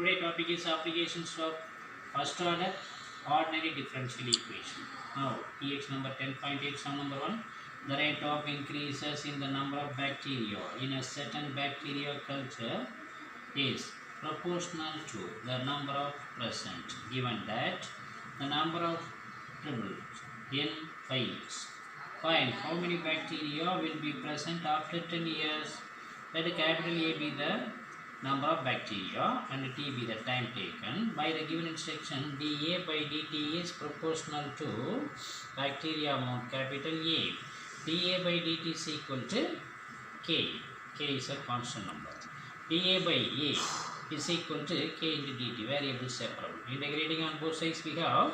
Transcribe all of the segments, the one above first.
Today topic is applications of first order ordinary differential equation. Now EX number 10.8 sum number 1. The rate of increases in the number of bacteria in a certain bacteria culture is proportional to the number of present, given that the number of triples in 5 years. Find how many bacteria will be present after 10 years. Let the capital A be the number of bacteria and T be the time taken. By the given instruction, dA by dt is proportional to bacteria amount capital A. dA by dt is equal to K. K is a constant number. dA by A is equal to K into dt, variable separable. Integrating on both sides we have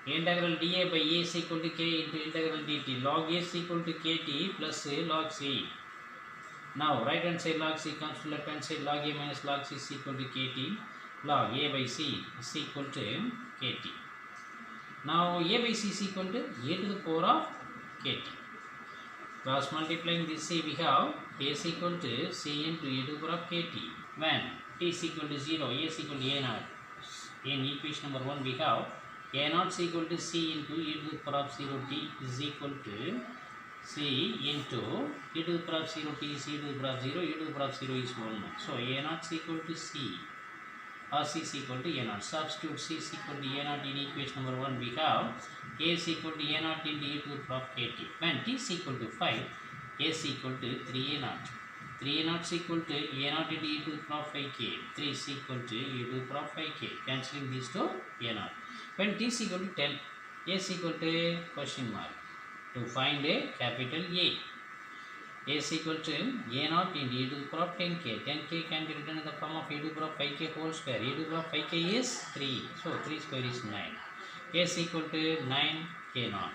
integral dA by A is equal to K into integral dt. Log A is equal to Kt plus log C. Now right hand side log C comes to left hand side, log A minus log C is equal to Kt. Log A by C is equal to Kt. Now A by C is equal to A to the power of Kt. Cross multiplying this C, we have A is equal to C into A to the power of Kt. When T is equal to 0, A is equal to A naught. In equation number 1 we have A naught is equal to C into E to the power of 0 T is equal to C into E to the power of 0 T is E to the power of 0, E to the power of 0 is 1. So A naught is equal to C or C is equal to A naught. Substitute C is equal to A naught in equation number 1 we have A is equal to A naught into E to the power of Kt. When T is equal to 5, A is equal to 3A naught. 3A naught is equal to A naught into E to the power of 5k. 3 is equal to E to the power of 5k. Cancelling these two, A naught. When T is equal to 10, A is equal to question mark. To find a capital A. A is equal to A naught into E to the power of 10k. 10k can be written in the form of E to the power of 5k whole square. E to the power of 5k is 3. So 3 square is 9. A is equal to 9k naught.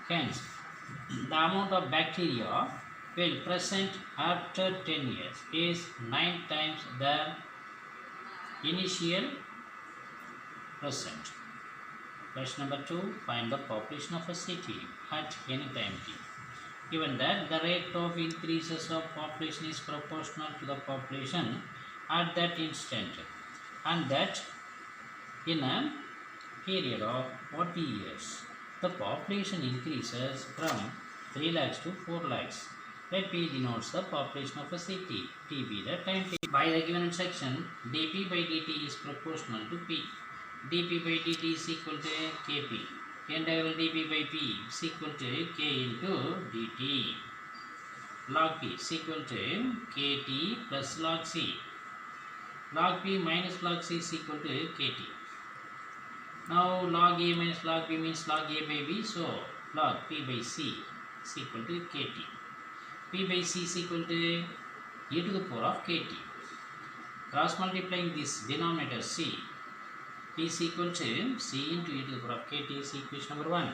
Hence, the amount of bacteria will present after 10 years is 9 times the initial present. Question number 2. Find the population of a city at any time t. Given that the rate of increases of population is proportional to the population at that instant, and that in a period of 40 years, the population increases from 3 lakhs to 4 lakhs. Let P denotes the population of a city. T be the time t. By the given section, dP by dt is proportional to P. dP by dt is equal to Kp. Integral dP by P is equal to K into dt. Log P is equal to Kt plus log C. Log P minus log C is equal to Kt. Now log A minus log B means log A by B. So log P by C is equal to Kt. P by C is equal to E to the power of Kt. Cross multiplying this denominator C, P is equal to C into E to the power of Kt is equation number 1.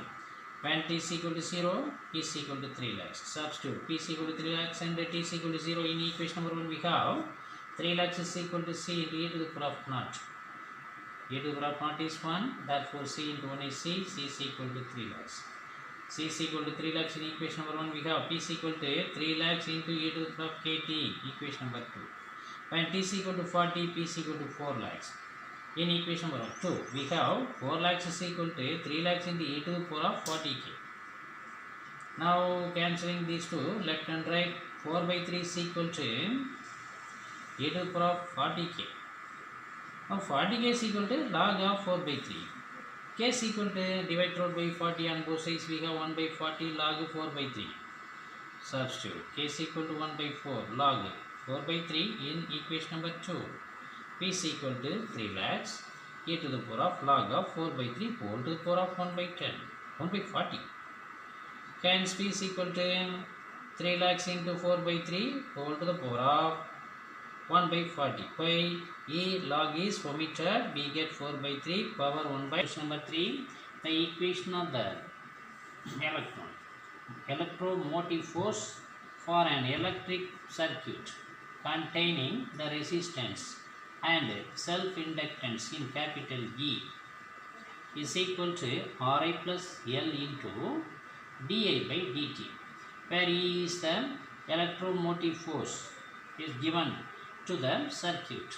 When T is equal to 0, P is equal to 3 lakhs. Substitute P is equal to 3 lakhs and T is equal to 0 in equation number 1 we have 3 lakhs is equal to C into E to the power of naught. E to the power of naught is 1, therefore C into 1 is C, C is equal to 3 lakhs. C is equal to 3 lakhs in equation number 1 we have P is equal to 3 lakhs into E to the power of Kt, equation number 2. When T is equal to 40, P is equal to 4 lakhs. In equation number 2, we have 4 lakhs is equal to 3 lakhs into E to the power of 40k. Now cancelling these two, left and right, 4 by 3 is equal to E to the power of 40k. Now 40k is equal to log of 4 by 3. K is equal to divide out by 40 on both sides we have 1 by 40 log 4 by 3. Substitute K is equal to 1 by 4 log 4 by 3 in equation number 2. P is equal to 3 lakhs E to the power of log of 4 by 3 whole to the power of 1 by 10, 1 by 40. Hence P is equal to 3 lakhs into 4 by 3 whole to the power of 1 by 40. By E log is omitted, we get 4 by 3 power 1 by. Question number 3. The equation of the electron. Electromotive force for an electric circuit containing the resistance and self-inductance in capital E is equal to Ri plus L into di by dt, where E is the electromotive force is given to the circuit.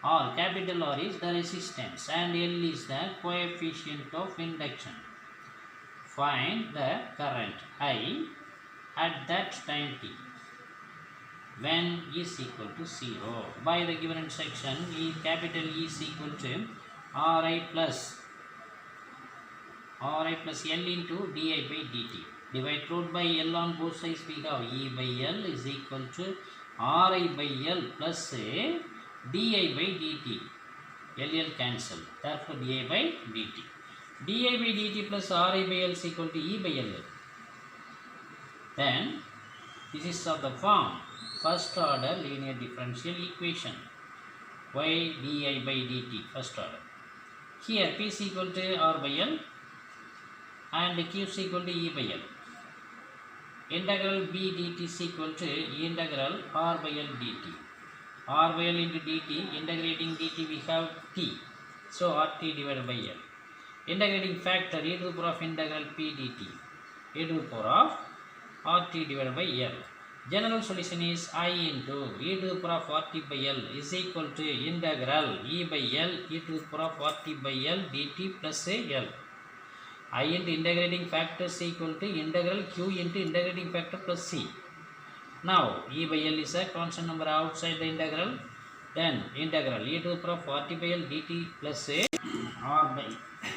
R, capital R is the resistance and L is the coefficient of induction. Find the current I at that time t when is equal to 0. By the given section, capital E is equal to Ri plus L into di by dt. Divided by L on both sides, we have E by L is equal to Ri by L plus di by dt. L cancel. Therefore, di by dt. di by dt plus Ri by L is equal to E by L. Then, this is of the form first order linear differential equation. Y di by dt first order. Here, P is equal to R by L and Q is equal to E by L. Integral B dt is equal to integral R by L dt. R by L into dt, integrating dt we have T. So, RT divided by L. Integrating factor e to the power of integral P dt. E to the power of RT divided by L. General solution is I into e to the power of RT by L is equal to integral E by L e to the power of RT by L dt plus L. I into integrating factor is equal to integral Q into integrating factor plus C. Now, E by L is a constant number outside the integral. Then, integral e to the power of RT by L dt plus R by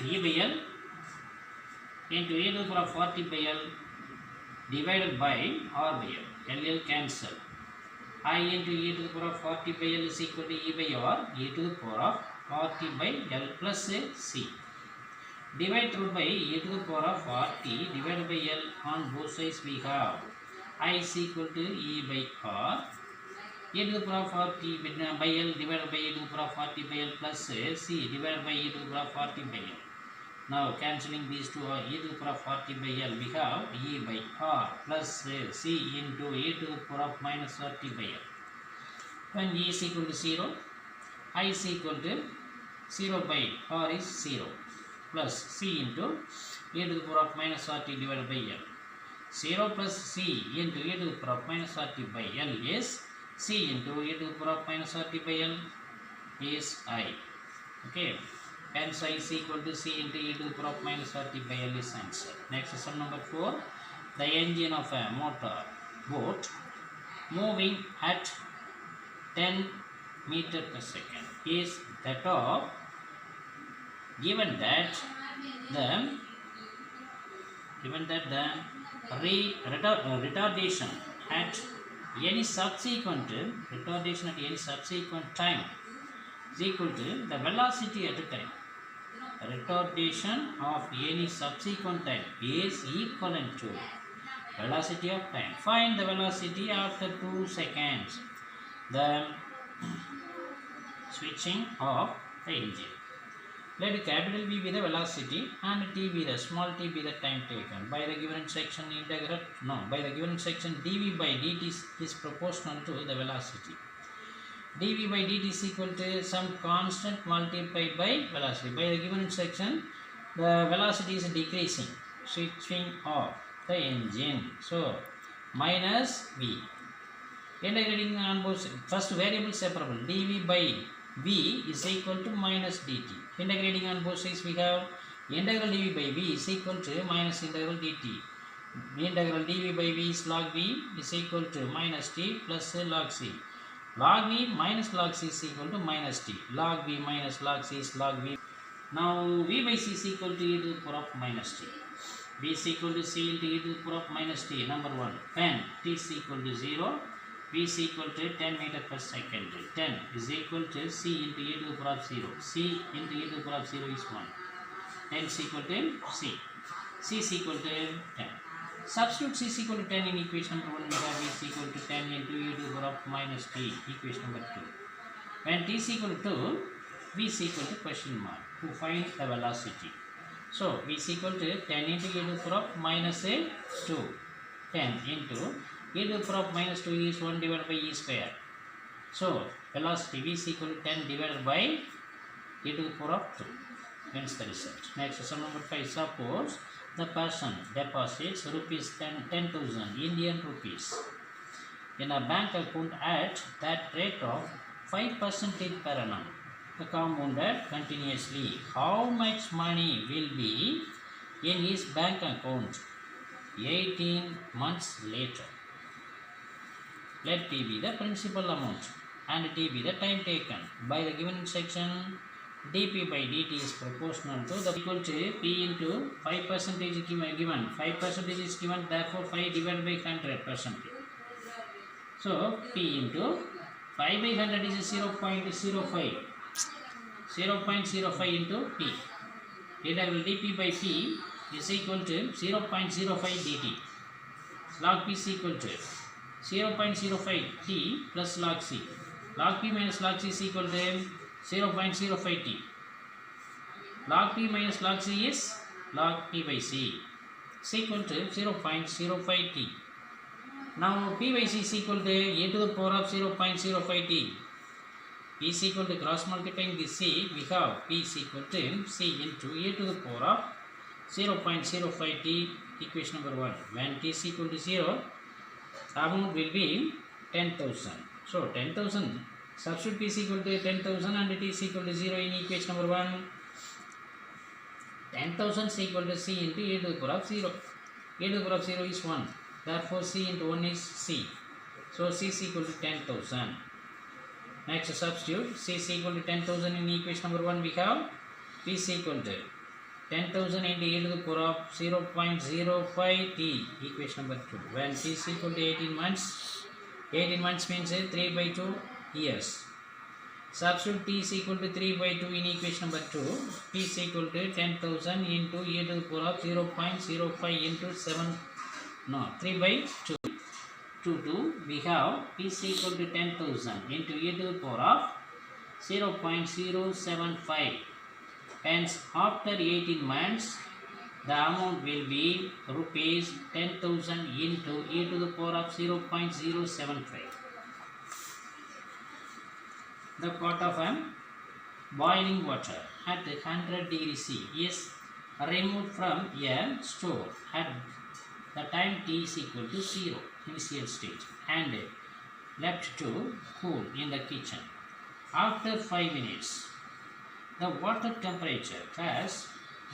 E by L into e to the power of RT by L divided by R by L. L cancel. I into e to the power of RT by L is equal to E by R, e to the power of RT by L plus C. Divide through by e to the power of RT divided by L on both sides we have I is equal to E by R, e to the power of RT by L divided by e to the power of RT by L plus C divided by e to the power of RT by L. Now cancelling these two e to the power of RT by L, we have E by R plus C into e to the power of minus RT by L. When E is equal to 0, I is equal to 0 by R is 0 plus C into e to the power of minus RT divided by L. 0 plus C into e to the power of minus RT by L is C into e to the power of minus RT by L is I. Okay. Hence I is equal to C into e to the power of minus RT by L is answer. Next sum number 4. The engine of a motor boat moving at 10 meter per second is that of, given that the retardation at any subsequent time is equal to the velocity at a time. Retardation of any subsequent time is equivalent to velocity of time. Find the velocity after 2 seconds. The switching of the engine. Let capital V be the velocity and T be the small t be the time taken. By the given section dV by dt is proportional to the velocity. dV by dt is equal to some constant multiplied by velocity. By the given section, the velocity is decreasing, switching off the engine. So, minus V. Integrating on both, first variable separable, dV by V is equal to minus dt. Integrating on both sides, we have integral dV by V is equal to minus integral dt. Integral dV by V is log V is equal to minus t plus log C. Log V minus log C is equal to minus t. Log V minus log C is log V. Now V by C is equal to e to the power of minus t. V is equal to C into e to the power of minus t. Number 1. When t is equal to 0, V is equal to 10 meter per second. 10 is equal to C into e to the power of 0. C into e to the power of 0 is 1. 10 is equal to C. C is equal to 10. Substitute C is equal to 10 in equation number 1. We have V is equal to 10 into e to the power of minus t. Equation number 2. When t is equal to 2, V is equal to question mark. To find the velocity. So, V is equal to 10 into e to the power of minus 2. 10 into e to the power of minus 2 is 1 divided by e square. So, velocity V is equal to 10 divided by e to the power of 2. Hence the result. Next, sum number 5. Suppose the person deposits rupees 10,000 Indian rupees in a bank account at that rate of 5% per annum, compounded continuously. How much money will be in his bank account 18 months later? Let T be the principal amount and T be the time taken. By the given section, dp by dt is proportional to the equal to p into 5% is given. 5% is given, therefore 5 divided by 100%. So p into 5 by 100 is 0.05. 0.05 into p. Integral dp by p is equal to 0.05 dt. Log p is equal to 0.05 t plus log c. Log p minus log c is equal to 0.05 t. Log p minus log c is log p by c. Is equal to 0.05 t. Now p by c is equal to a to the power of 0.05 t. P is equal to cross multiplying the c, we have p is equal to c into a to the power of 0.05 t, equation number 1. When t is equal to 0, amount will be 10,000. So 10,000, substitute p is equal to 10,000 and t is equal to 0 in equation number 1. 10,000 is equal to c into a to the power of 0. A to the power of 0 is 1. Therefore c into 1 is c. So c is equal to 10,000. Next substitute c is equal to 10,000 in equation number 1. We have p is equal to 10,000 into e to the power of 0.05 t, equation number 2. When t is equal to 18 months, 18 months means 3 by 2 years. Substitute t is equal to 3 by 2 in equation number 2. P is equal to 10,000 into e to the power of 0.05 into 3 by 2. 2, we have p is equal to 10,000 into e to the power of 0.075. Hence, after 18 months, the amount will be rupees 10,000 into e to the power of 0.075. The pot of boiling water at 100 degrees C is removed from a stove at the time t is equal to 0, initial stage, and left to cool in the kitchen. After 5 minutes, the water temperature has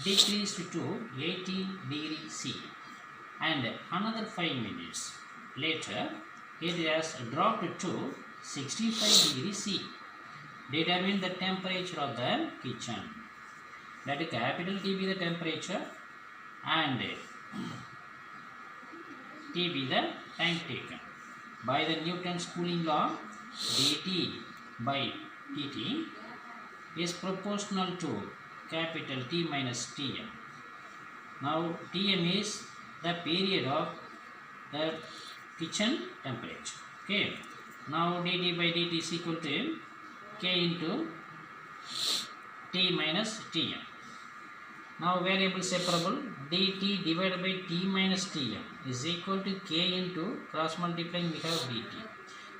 decreased to 80 degrees C, and another 5 minutes later it has dropped to 65 degrees C. Determine the temperature of the kitchen. Let capital T be the temperature and T be the time taken. By the Newton's cooling law, dt by dt is proportional to capital T minus Tm. Now Tm is the period of the kitchen temperature. Okay. Now dt by dt is equal to k into T minus Tm. Now variable separable, dt divided by T minus Tm is equal to k into cross multiplying we have dt.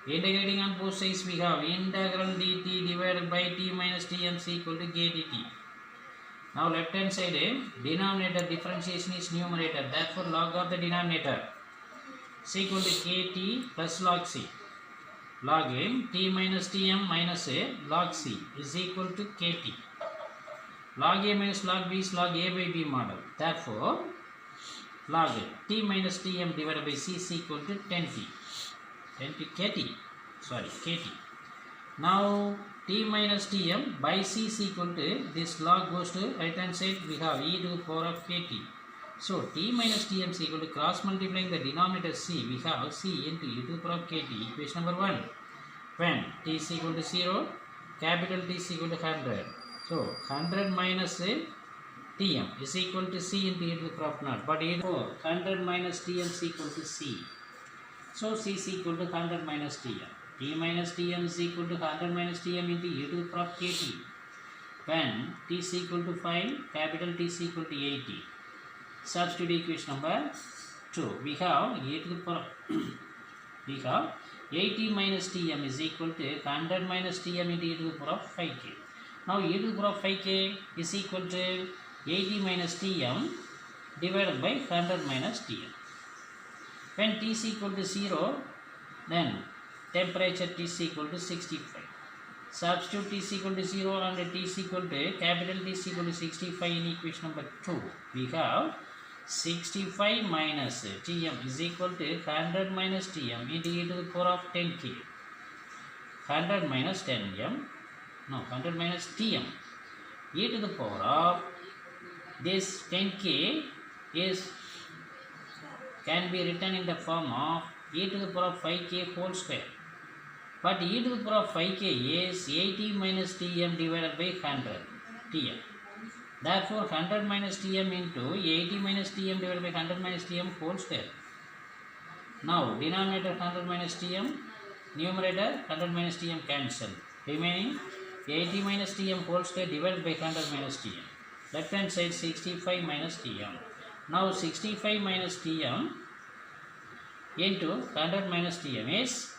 Integrating on both sides we have integral dt divided by t minus tm is equal to k dt. Now left hand side denominator differentiation is numerator, therefore log of the denominator is equal to kt plus log c. Log t minus tm minus log c is equal to kt. Log a minus log b is log a by b model, therefore log t minus tm divided by c is equal to 10t. kt. Now t minus tm by c is equal to this log goes to right hand side, we have e to the power of kt. So t minus tm is equal to cross multiplying the denominator c, we have c into e to the power of kt, equation number 1. When t is equal to 0, capital T is equal to 100. So 100 minus tm is equal to c into e to the power of 0. But 100 minus tm is equal to c. So c is equal to 100 minus tm. T minus tm is equal to 100 minus tm into e to the power of kt. When t is equal to 5, capital T is equal to 80. Substitute equation number 2. We have e to the power we have 80 minus tm is equal to 100 minus tm into e to the power of 5k. Now e to the power of 5k is equal to 80 minus tm divided by 100 minus tm. When t is equal to 0, then temperature T is equal to 65. Substitute t is equal to 0 and t is equal to capital T is equal to 65 in equation number 2. We have 65 minus Tm is equal to 100 minus Tm into e to the power of 10k. 100 minus 10m, no, 100 minus Tm e to the power of this 10k is can be written in the form of e to the power of 5k whole square. But e to the power of 5k is 80 minus Tm divided by 100 Tm. Therefore, 100 minus Tm into 80 minus Tm divided by 100 minus Tm whole square. Now, denominator 100 minus Tm, numerator 100 minus Tm cancel. Remaining 80 minus Tm whole square divided by 100 minus Tm. Left hand side 65 minus Tm. Now, 65 minus Tm into 100 minus Tm is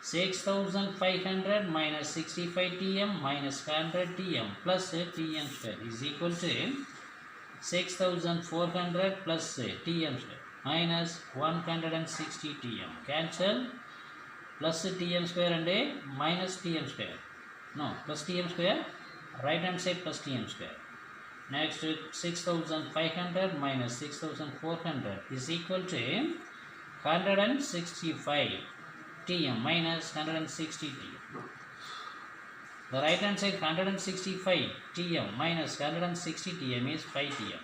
6500 minus 65 Tm minus 100 Tm plus Tm square is equal to 6400 plus Tm square minus 160 Tm. Cancel. Plus Tm square and minus Tm square. No, plus Tm square. Right hand side plus Tm square. Next 6500 minus 6400 is equal to 165 Tm minus 160 Tm. The right hand side 165 Tm minus 160 Tm is 5 Tm.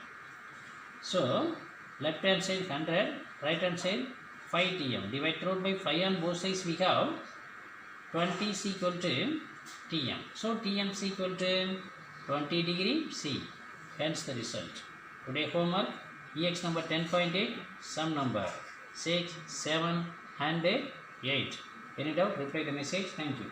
So left hand side 100, right hand side 5 Tm. Divide through by 5 on both sides we have 20 is equal to Tm. So Tm is equal to 20 degree C. Hence the result. Today homework EX number 10.8, sum number 6, 7 and 8. Any doubt? Reply the message. Thank you.